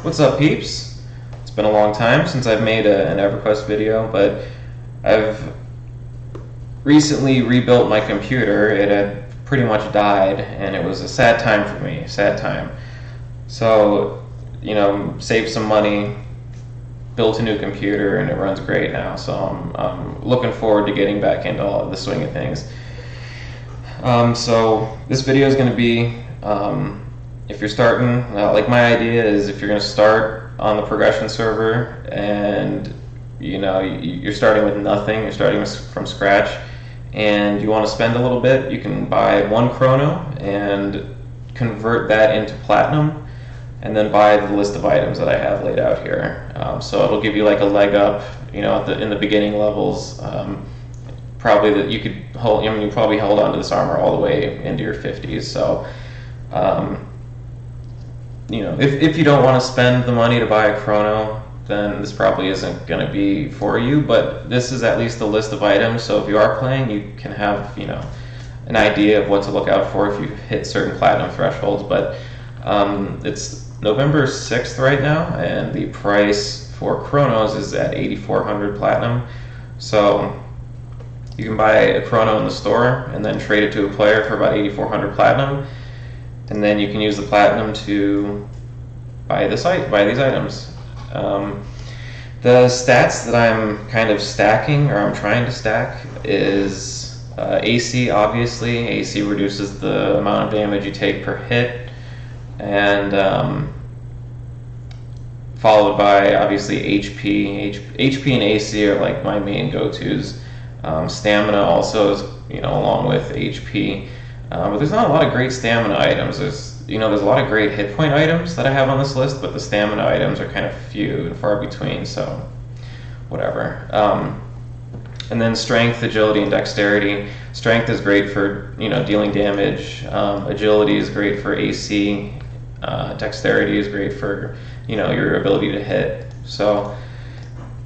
What's up, peeps? It's been a long time since I've made an Everquest video, but I've recently rebuilt my computer. It had pretty much died, and it was a sad time for me, sad time. So, saved some money, built a new computer, and it runs great now. So I'm looking forward to getting back into all of the swing of things. So this video is going to be, if you're starting, like my idea is if you're going to start on the progression server and you're starting with nothing, you're starting from scratch, and you want to spend a little bit, you can buy one chrono and convert that into platinum, and then buy the list of items that I have laid out here. So it'll give you like a leg up, in the beginning levels. Probably that you could hold. You probably held onto this armor all the way into your 50s. So, if you don't want to spend the money to buy a chrono, then this probably isn't going to be for you. But this is at least a list of items. So if you are playing, you can have an idea of what to look out for if you hit certain platinum thresholds. But it's November 6th right now, and the price for chronos is at 8,400 platinum. So you can buy a chrono in the store and then trade it to a player for about 8,400 platinum, and then you can use the platinum to buy these items. The stats that I'm kind of stacking, or I'm trying to stack, is AC. Obviously, AC reduces the amount of damage you take per hit, and followed by obviously HP. HP and AC are like my main go-tos. Stamina also is, along with HP, but there's not a lot of great stamina items. There's a lot of great hit point items that I have on this list, but the stamina items are kind of few and far between, so whatever. And then strength, agility, and dexterity. Strength is great for, dealing damage. Agility is great for AC. Dexterity is great for, your ability to hit. So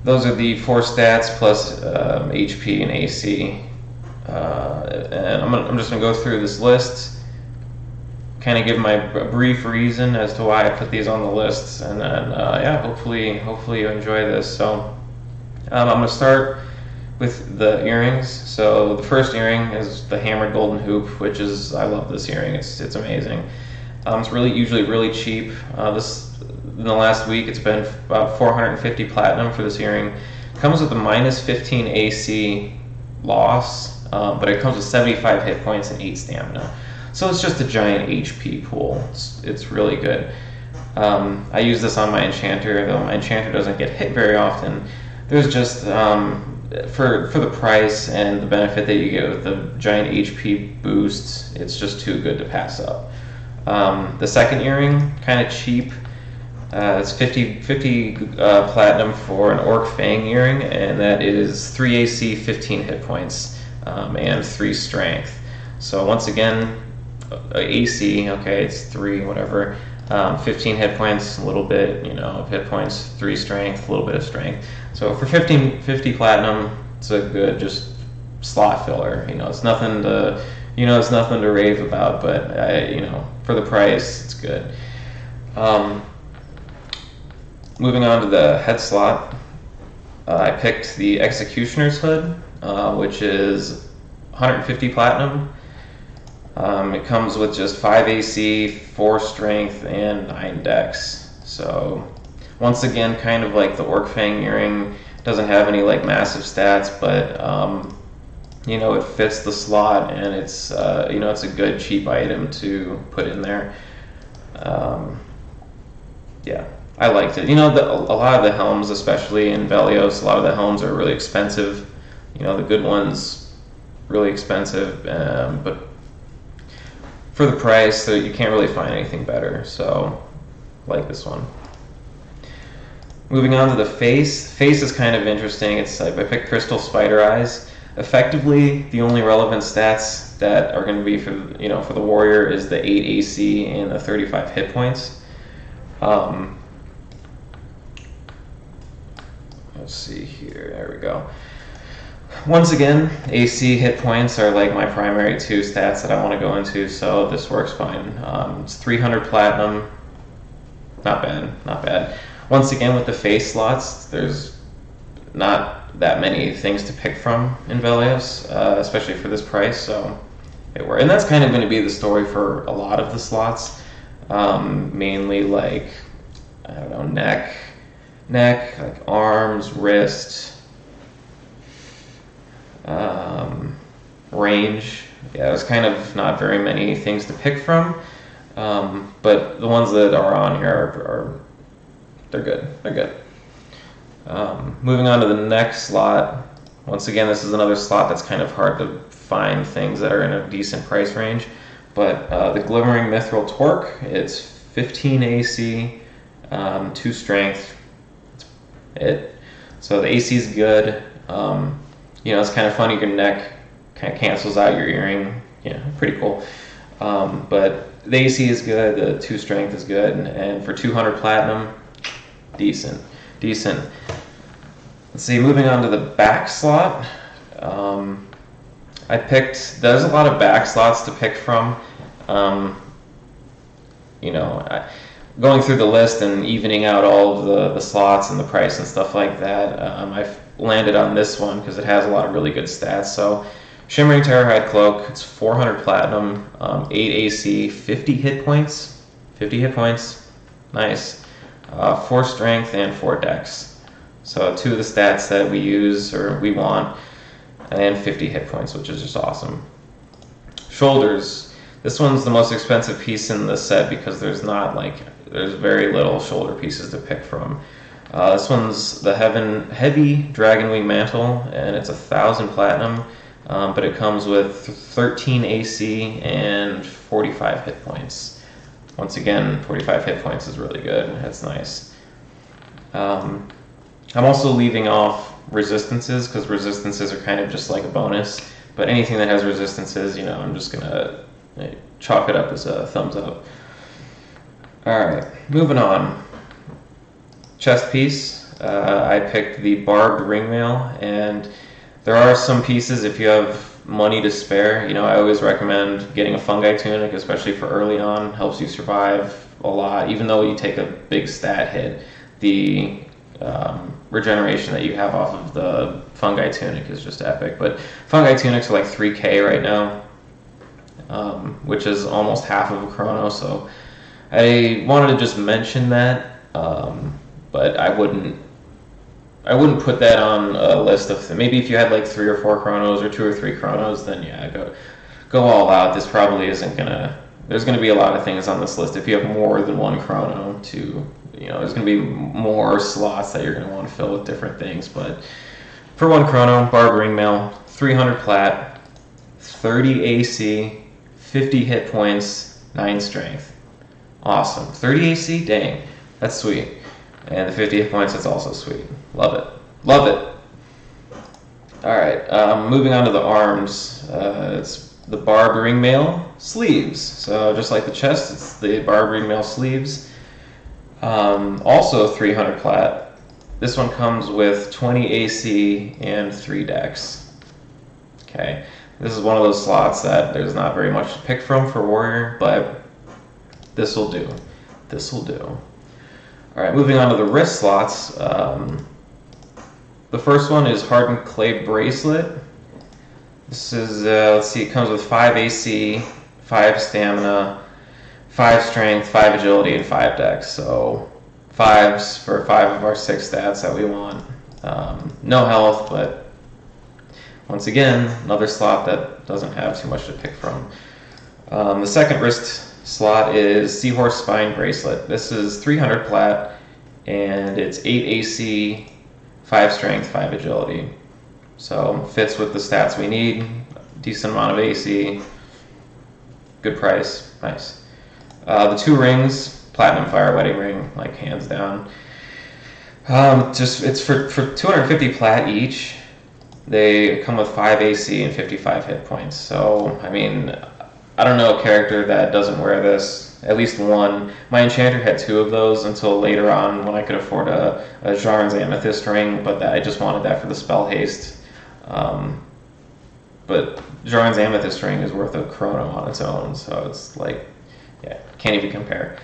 those are the 4 stats plus HP and AC. And I'm just going to go through this list, kind of give my brief reason as to why I put these on the list, and then hopefully you enjoy this. So I'm going to start with the earrings. So the first earring is the hammered golden hoop, which is, I love this earring. It's amazing. It's usually really cheap. In the last week, it's been about 450 platinum for this earring. It comes with a minus 15 AC loss, but it comes with 75 hit points and 8 stamina. So it's just a giant HP pool. It's really good. I use this on my enchanter, though my enchanter doesn't get hit very often. There's just, for the price and the benefit that you get with the giant HP boost, it's just too good to pass up. The second earring, kind of cheap. It's 50 platinum for an Orc Fang earring, and that is 3 AC, 15 hit points, and 3 strength. So once again, AC, okay, it's 3, whatever. 15 hit points, a little bit, of hit points, 3 strength, a little bit of strength. So for 50 platinum, it's a good just slot filler. It's nothing to rave about, but for the price, it's good. Moving on to the head slot, I picked the Executioner's Hood, which is 150 platinum. It comes with just 5 AC, 4 strength, and 9 dex. So once again, kind of like the Orc Fang earring, doesn't have any like massive stats, but it fits the slot, and it's it's a good cheap item to put in there. Yeah. I liked it. A lot of the helms, especially in Velios, a lot of the helms are really expensive. The good ones, really expensive, but for the price, so you can't really find anything better. So, I like this one. Moving on to the face. Face is kind of interesting. I picked Crystal Spider Eyes. Effectively, the only relevant stats that are going to be for the warrior is the 8 AC and the 35 hit points. Let's see here. There we go. Once again, AC hit points are like my primary 2 stats that I want to go into, so this works fine. It's 300 platinum, not bad, not bad. Once again, with the face slots, there's not that many things to pick from in Velios, especially for this price, so it worked. And that's kind of going to be the story for a lot of the slots, mainly like, I don't know, neck, like arms, wrist, range. Yeah, there's kind of not very many things to pick from, but the ones that are on here are they're good. They're good. Moving on to the next slot. Once again, this is another slot that's kind of hard to find things that are in a decent price range, but the Glimmering Mithril Torque, it's 15 AC, 2 strength. So the AC is good. It's kind of funny. Your neck kind of cancels out your earring. Yeah, pretty cool. But the AC is good. The 2 strength is good, and for 200 platinum, decent. Let's see. Moving on to the back slot. There's a lot of back slots to pick from. Going through the list and evening out all of the slots and the price and stuff like that, I've landed on this one because it has a lot of really good stats. So, Shimmering Terrorhide Cloak, it's 400 platinum, 8 AC, 50 hit points. 50 hit points, nice. 4 strength and 4 dex. So 2 of the stats that we use or we want, and 50 hit points, which is just awesome. Shoulders. This one's the most expensive piece in the set because there's very little shoulder pieces to pick from. This one's the Heavy Dragonwing Mantle, and it's 1,000 platinum, but it comes with 13 AC and 45 hit points. Once again, 45 hit points is really good. That's nice. I'm also leaving off resistances because resistances are kind of just like a bonus, but anything that has resistances, I'm just gonna chalk it up as a thumbs up. Alright, moving on. Chest piece. I picked the Barbed Ringmail, and there are some pieces, if you have money to spare, I always recommend getting a Fungi Tunic, especially for early on. Helps you survive a lot, even though you take a big stat hit. The regeneration that you have off of the Fungi Tunic is just epic. But Fungi Tunics are like 3k right now, which is almost half of a chrono, so I wanted to just mention that, but I wouldn't put that on a list of maybe if you had like 3 or 4 chronos or 2 or 3 chronos, then yeah, go all out. This probably isn't gonna. There's gonna be a lot of things on this list. If you have more than 1 chrono, there's gonna be more slots that you're gonna want to fill with different things. But for 1 chrono, Barbed Ringmail, 300 plat, 30 AC, 50 hit points, 9 strength. Awesome. 30 AC, dang, that's sweet. And the 50 hit points, that's also sweet. Love it. Alright, moving on to the arms. It's the Barbed Ringmail sleeves. So just like the chest, it's the Barbed Ringmail sleeves. Also 300 plat. This one comes with 20 AC and 3 dex. Okay, this is one of those slots that there's not very much to pick from for Warrior, but this will do. Alright, moving on to the wrist slots. The first one is Hardened Clay Bracelet. This is, let's see, it comes with 5 AC, 5 stamina, 5 strength, 5 agility, and 5 dex. So 5s for 5 of our 6 stats that we want. No health, but once again, another slot that doesn't have too much to pick from. The second wrist slot is Seahorse Spine Bracelet. This is 300 plat, and it's 8 AC, 5 strength, 5 agility. So fits with the stats we need. Decent amount of AC. Good price. Nice. The 2 rings, Platinum Fire Wedding Ring, like hands down. It's for 250 plat each. They come with 5 AC and 55 hit points. So I mean, I don't know a character that doesn't wear this. At least one. My enchanter had 2 of those until later on when I could afford a Jarn's Amethyst ring, but I just wanted that for the spell haste. But Jarn's Amethyst ring is worth a chrono on its own, so it's like, yeah, can't even compare.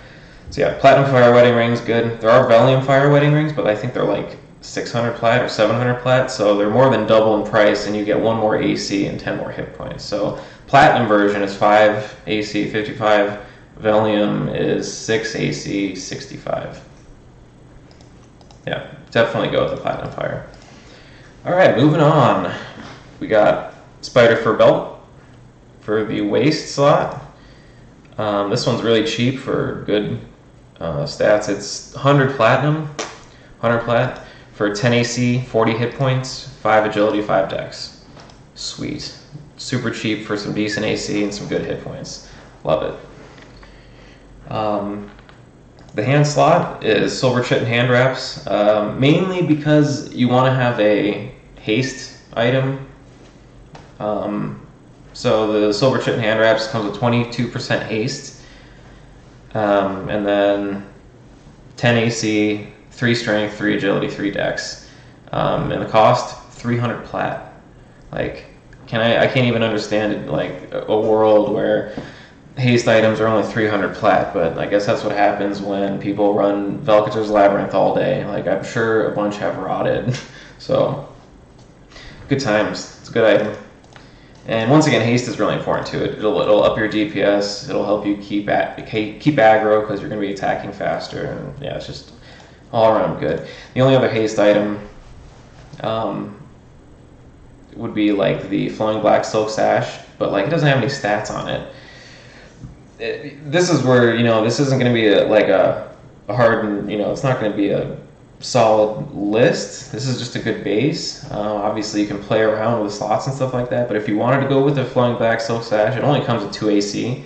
So yeah, Platinum Fire Wedding Ring's good. There are Valium Fire Wedding Rings, but I think they're like 600 plat or 700 plat, so they're more than double in price, and you get 1 more AC and 10 more hit points. So Platinum version is 5 AC, 55. Valium is 6 AC, 65. Yeah, definitely go with the Platinum Fire. All right, moving on. We got Spider Fur Belt for the waist slot. This one's really cheap for good stats. It's 100 platinum, 100 plat for 10 AC, 40 hit points, 5 agility, 5 dex. Sweet. Super cheap for some decent AC and some good hit points. Love it. The hand slot is Silver Chit and hand wraps, mainly because you want to have a haste item. So the Silver Chit and hand wraps comes with 22% haste, and then 10 AC, 3 strength, 3 agility, 3 dex, and the cost 300 plat. Like, I can't even understand it, like a world where haste items are only 300 plat, but I guess that's what happens when people run Velkator's Labyrinth all day. Like, I'm sure a bunch have rotted. So, good times. It's a good item. And once again, haste is really important to it. It'll up your DPS. It'll help you keep aggro because you're going to be attacking faster. And yeah, it's just all around good. The only other haste item would be like the Flowing Black Silk Sash, but like it doesn't have any stats on it. This is where, this isn't going to be a hard, it's not going to be a solid list. This is just a good base. Obviously, you can play around with slots and stuff like that, but if you wanted to go with the Flowing Black Silk Sash, it only comes with 2 AC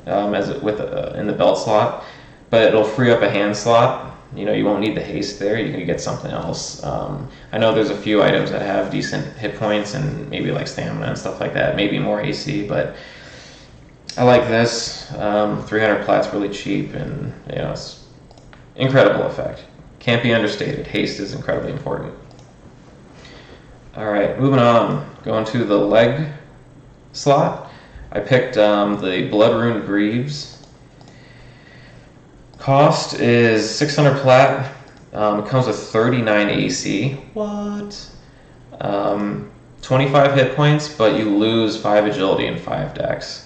in the belt slot, but it'll free up a hand slot. You won't need the haste there. You can get something else. I know there's a few items that have decent hit points and maybe like stamina and stuff like that, maybe more AC, but I like this. 300 plat's really cheap, and it's incredible effect. Can't be understated. Haste is incredibly important. All right, moving on. Going to the leg slot. I picked the Blood Rune Greaves. Cost is 600 plat. It comes with 39 AC. What? 25 hit points, but you lose 5 agility and 5 dex.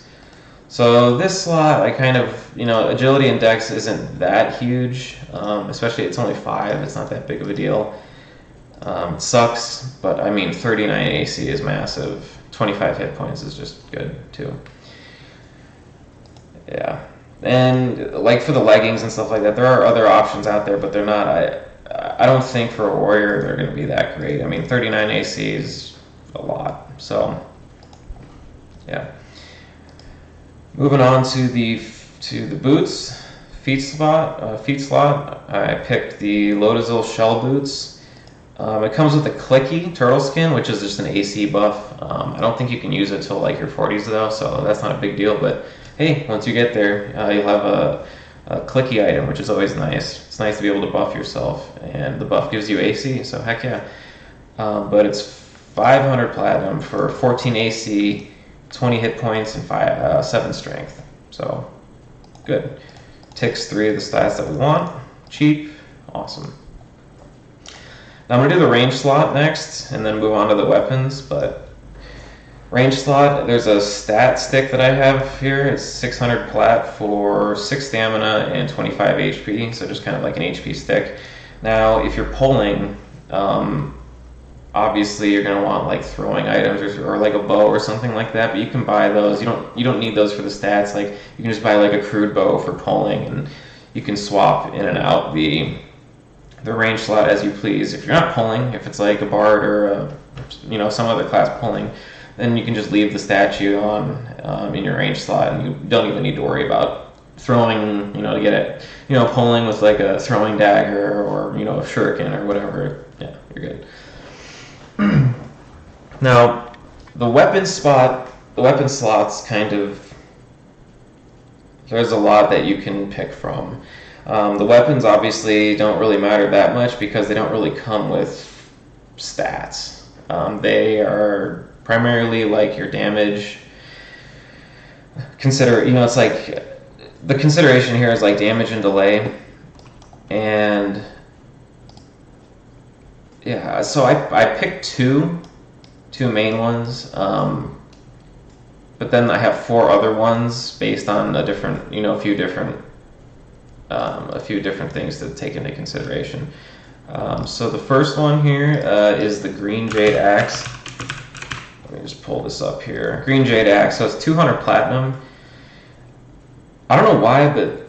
So this slot, I kind of, agility and dex isn't that huge, especially it's only 5, it's not that big of a deal. It sucks, but I mean 39 AC is massive, 25 hit points is just good too. Yeah, and like for the leggings and stuff like that, there are other options out there, but they're not, I don't think for a warrior they're going to be that great. I mean 39 AC is a lot, so yeah. Moving on to the boots, feet slot. I picked the Lodazil Shell boots. It comes with a clicky turtle skin, which is just an AC buff. I don't think you can use it till like your 40s though, so that's not a big deal. But hey, once you get there, you'll have a clicky item, which is always nice. It's nice to be able to buff yourself, and the buff gives you AC, so heck yeah. But it's 500 platinum for 14 AC. 20 hit points and 7 strength. So, good. Ticks 3 of the stats that we want. Cheap. Awesome. Now I'm going to do the range slot next, and then move on to the weapons, but range slot, there's a stat stick that I have here. It's 600 plat for 6 stamina and 25 HP, so just kind of like an HP stick. Now, if you're pulling, obviously you're going to want like throwing items or like a bow or something like that, but you can buy those. You don't need those for the stats. Like, you can just buy like a crude bow for pulling, and you can swap in and out the range slot as you please. If you're not pulling, if it's like a bard or some other class pulling, then you can just leave the statue on in your range slot, and you don't even need to worry about throwing, to get it, pulling with like a throwing dagger or a shuriken or whatever. Yeah, you're good. Now, the weapon slot's kind of, there's a lot that you can pick from. The weapons obviously don't really matter that much because they don't really come with stats. They are primarily like your damage. Consider, it's like the consideration here is like damage and delay, and yeah, so I picked two main ones, but then I have 4 other ones based on a different, a few different things to take into consideration. So the first one here is the Green Jade Axe. Let me just pull this up here. Green Jade Axe, so it's 200 platinum. I don't know why, but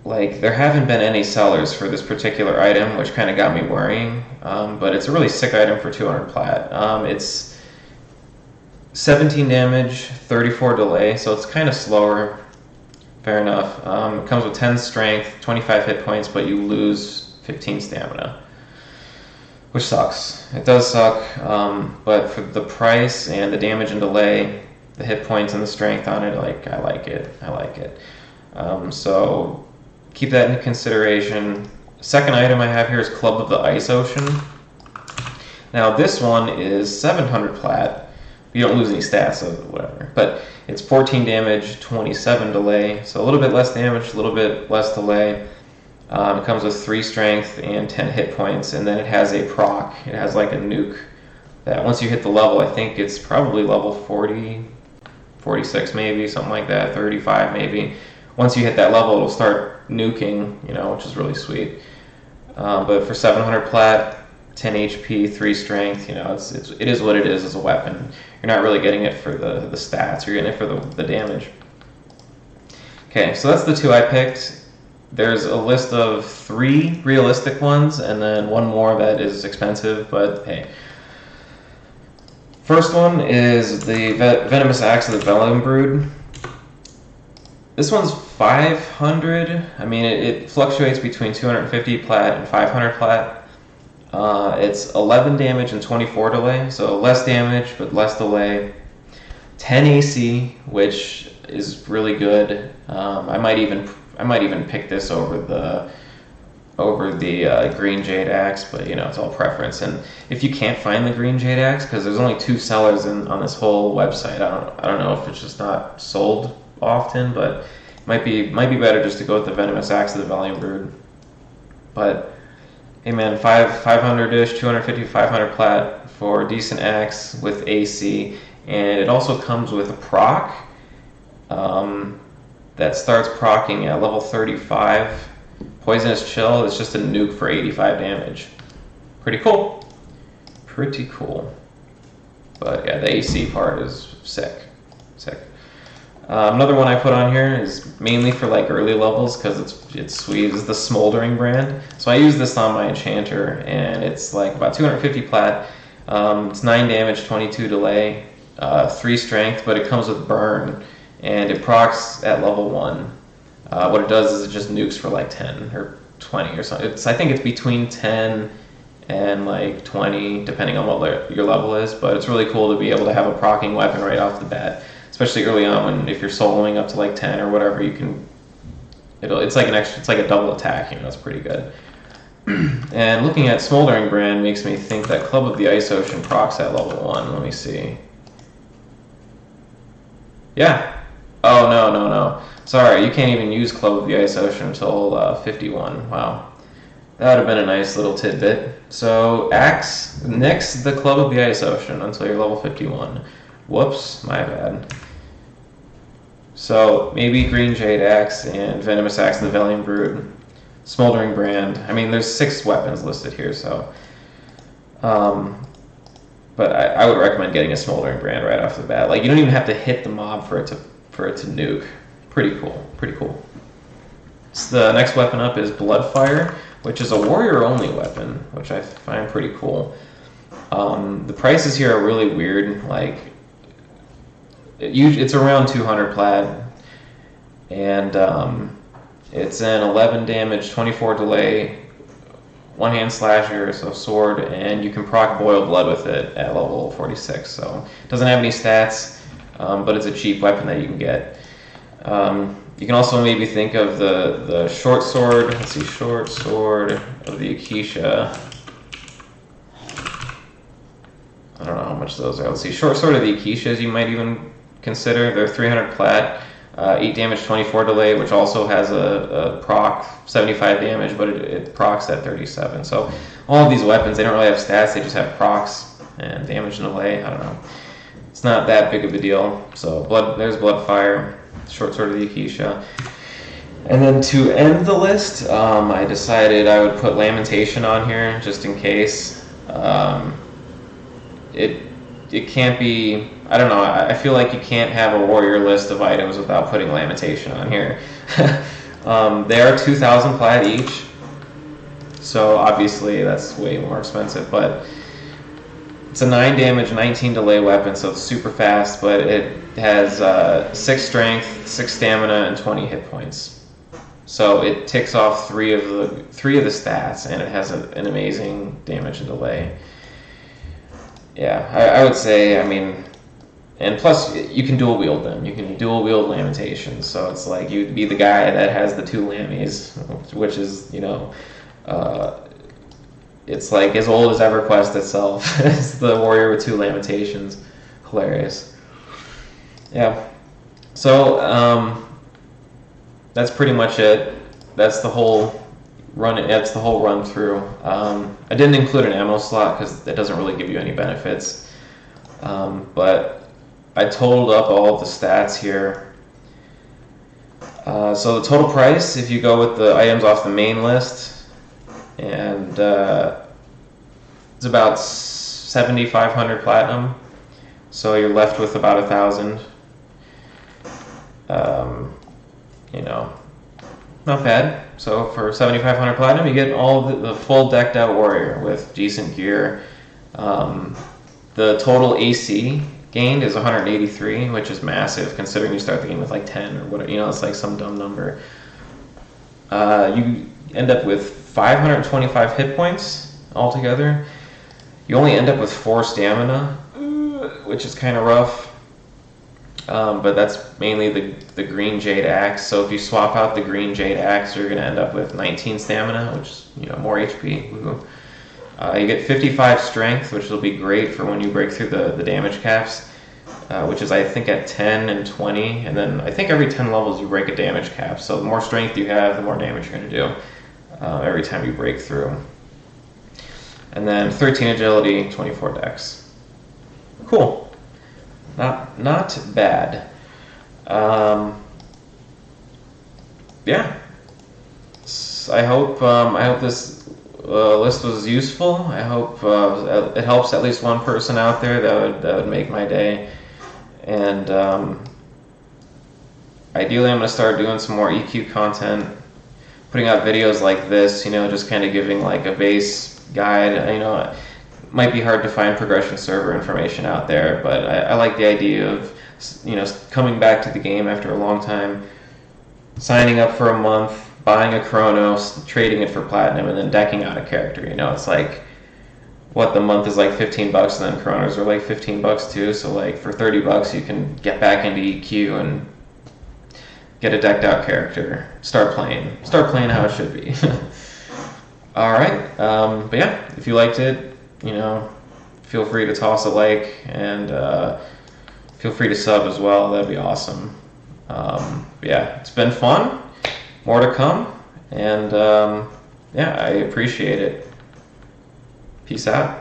like there haven't been any sellers for this particular item, which kind of got me worrying. But it's a really sick item for 200 plat. It's 17 damage, 34 delay, so it's kind of slower. Fair enough. It comes with 10 strength, 25 hit points, but you lose 15 stamina, which sucks. It does suck, but for the price and the damage and delay, the hit points and the strength on it, like I like it. So keep that into consideration. Second item I have here is Club of the Ice Ocean. Now this one is 700 plat. You don't lose any stats, so whatever. But it's 14 damage, 27 delay, so a little bit less damage, a little bit less delay. It comes with 3 strength and 10 hit points, and then it has a proc. It has like a nuke that once you hit the level, I think it's probably level 40, 46 maybe, something like that, 35 maybe. Once you hit that level, it'll start nuking, which is really sweet. But for 700 plat, 10 HP, 3 strength, it is what it is as a weapon. You're not really getting it for the stats, you're getting it for the damage. Okay, so that's the 2 I picked. There's a list of 3 realistic ones, and then 1 more that is expensive, but hey. First one is the Venomous Axe of the Vellum Brood. This one's 500. I mean, it fluctuates between 250 plat and 500 plat. It's 11 damage and 24 delay, so less damage but less delay. 10 AC, which is really good. I might even pick this over the Green Jade Axe, but it's all preference. And if you can't find the Green Jade Axe, because there's only 2 sellers on this whole website, I don't know if it's just not sold often, but it might be better just to go with the Venomous Axe of the Valiant Brood. But hey man, 500-ish, 250, 500 plat for a decent axe with AC, and it also comes with a proc that starts proccing at level 35. Poisonous Chill is just a nuke for 85 damage. Pretty cool. But yeah, the AC part is sick. Another one I put on here is mainly for like early levels because it's sweet. It's the Smoldering brand. So I use this on my enchanter, and it's like about 250 plat. It's 9 damage, 22 delay, 3 strength, but it comes with burn, and it procs at level 1. What it does is it just nukes for like 10 or 20 or something. I think it's between 10 and like 20, depending on what your level is. But it's really cool to be able to have a proccing weapon right off the bat, especially early on if you're soloing up to like 10 or whatever. You can. It's like a double attack. It's pretty good. And looking at Smoldering brand makes me think that Club of the Ice Ocean procs at level 1. Let me see. Yeah. Oh no. Sorry, you can't even use Club of the Ice Ocean until 51. Wow. That would have been a nice little tidbit. So, Axe, nix the Club of the Ice Ocean until you're level 51. Whoops, my bad. So, maybe Green Jade Axe and Venomous Axe of the Valiant Brood. Smoldering brand. I mean, there's 6 weapons listed here, so. But I would recommend getting a Smoldering brand right off the bat. Like, you don't even have to hit the mob for it to nuke. Pretty cool. So the next weapon up is Bloodfire, which is a warrior-only weapon, which I find pretty cool. The prices here are really weird. Like, it's around 200 plat, and it's an 11 damage, 24 delay, one-hand slasher, so sword, and you can proc Boil Blood with it at level 46. So it doesn't have any stats, but it's a cheap weapon that you can get. You can also maybe think of the short sword. Let's see, short sword of the Acacia. I don't know how much those are. Let's see, short sword of the Acacias you might even consider. They're 300 plat. 8 damage, 24 delay, which also has a proc 75 damage, but it procs at 37. So all of these weapons, they don't really have stats, they just have procs and damage and delay. I don't know. It's not that big of a deal. So there's Bloodfire, short sword of the Akisha. And then to end the list, I decided I would put Lamentation on here just in case. It can't be, I don't know, I feel like you can't have a warrior list of items without putting Lamentation on here. They are 2,000 plat each, so obviously that's way more expensive, but it's a 9 damage, 19 delay weapon, so it's super fast, but it has 6 strength, 6 stamina, and 20 hit points. So it ticks off three of the stats, and it has an amazing damage and delay. Yeah, I would say, I mean, and plus you can dual wield them. You can dual wield Lamentations, so it's like you'd be the guy that has the 2 Lammies, which is, you know, it's like as old as EverQuest itself. It's the warrior with 2 Lamentations. Hilarious. Yeah. So that's pretty much it. That's the whole run through. I didn't include an ammo slot because it doesn't really give you any benefits. But I totaled up all of the stats here. So the total price, if you go with the items off the main list, and it's about 7,500 platinum. So you're left with about 1,000. You know, not bad. So for 7,500 platinum, you get all the full decked out warrior with decent gear. The total AC gained is 183, which is massive considering you start the game with like 10 or whatever. You know, it's like some dumb number. You end up with 525 hit points altogether. You only end up with 4 stamina, which is kind of rough. But that's mainly the green jade axe. So if you swap out the green jade axe, you're going to end up with 19 stamina, which is, you know, more HP. You get 55 strength, which will be great for when you break through the damage caps, which is I think at 10 and 20, and then I think every 10 levels you break a damage cap. So the more strength you have, the more damage you're going to do every time you break through. And then 13 agility, 24 dex. Cool. Not bad. Yeah. I hope this list was useful. I hope it helps at least one person out there. That would make my day. And ideally, I'm gonna start doing some more EQ content, putting out videos like this. You know, just kind of giving like a base guide. You know, it might be hard to find progression server information out there, but I like the idea of, you know, coming back to the game after a long time, signing up for a month, buying a Chronos, trading it for platinum, and then decking out a character. You know, it's like, what, the month is like $15, and then Chronos are like $15 too. So like for $30, you can get back into EQ and get a decked out character. Start playing how it should be. All right, but yeah, if you liked it, you know, feel free to toss a like, and feel free to sub as well. That'd be awesome. Yeah, it's been fun. More to come, and yeah, I appreciate it. Peace out.